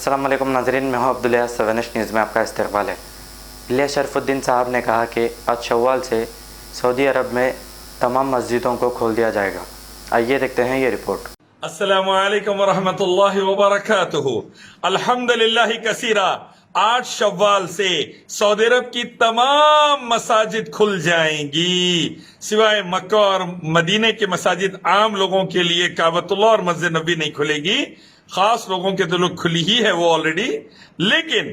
अस्सलाम वालेकुम नाज़रीन, मैं हूं अब्दुल्ला। 7 न्यूज़ में आपका इस्तकबाल है। लिया शरफुद्दीन साहब ने कहा कि आज शव्वाल से सऊदी अरब में तमाम मस्जिदों को खोल दिया जाएगा। आइए देखते हैं ये रिपोर्ट। अस्सलामु अलैकुम वरहमतुल्लाहि वबरकातुहू। अल्हम्दुलिल्लाहि कसीरा। 8 शव्वाल से सऊदी अरब की तमाम मसाजिद खुल जाएंगी, सिवाय मक्का और मदीने के मसाजिद आम लोगों के लिए काबतुल्लाह और मस्जिद नबी नहीं खुलेगी। खास लोगों के तो खुली ही है वो ऑलरेडी, लेकिन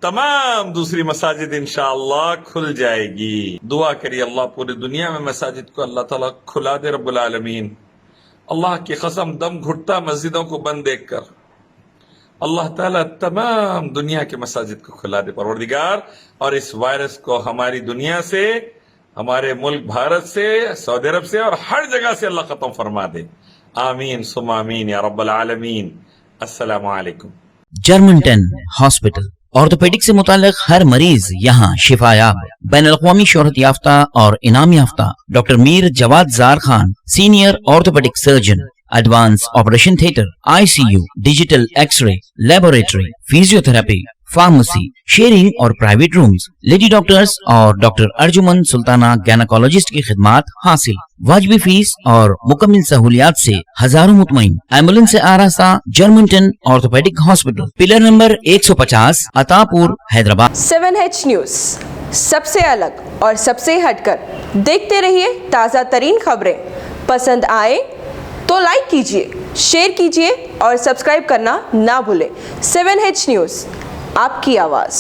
तमाम दूसरी मसाजिद इंशाअल्लाह खुल जाएगी। दुआ करिए अल्लाह पूरी दुनिया में मसाजिद को अल्लाह ताला खुला दे रब्बुल आलमीन। अल्लाह की कसम, दम घुटता मस्जिदों को बंद देखकर, अल्लाह ताला तमाम दुनिया के मसाजिद को खुला दे परवरदिगार, और इस वायरस को हमारी दुनिया से, हमारे मुल्क भारत से, सऊदी अरब से और हर जगह से अल्लाह खत्म फरमा दे। आमीन सुम्मा आमीन या रब्बल आलमीन। अस्सलामु अलैकुम। जर्मनटन हॉस्पिटल ऑर्थोपेडिक से मुताल्लिक हर मरीज यहाँ शिफायाब। बैनुल-अक़वामी शोहरत याफ्ता और इनाम याफ्ता doctor Mir Jawad Zar Khan, senior orthopaedic surgeon, advance operation theatre, ICU, digital x ray, laboratory, physiotherapy, pharmacy, sharing और प्राइवेट रूम्स, लेडी डॉक्टर्स और डॉक्टर अर्जुमन सुल्ताना गैनकोलॉजिस्ट की खिदमात हासिल। वाजबी फीस और मुकम्मल सहूलियात से हजारों मुतमईन। एम्बुलेंस से आरास्ता Germanton orthopaedic hospital, pillar number 150, Attapur, Hyderabad. 7H news, सबसे अलग और सबसे हटकर। देखते रहिए ताज़ा तरीन खबरें। पसंद आए तो लाइक कीजिए, शेयर कीजिए और सब्सक्राइब करना ना भूलें। 7H न्यूज, आपकी आवाज़।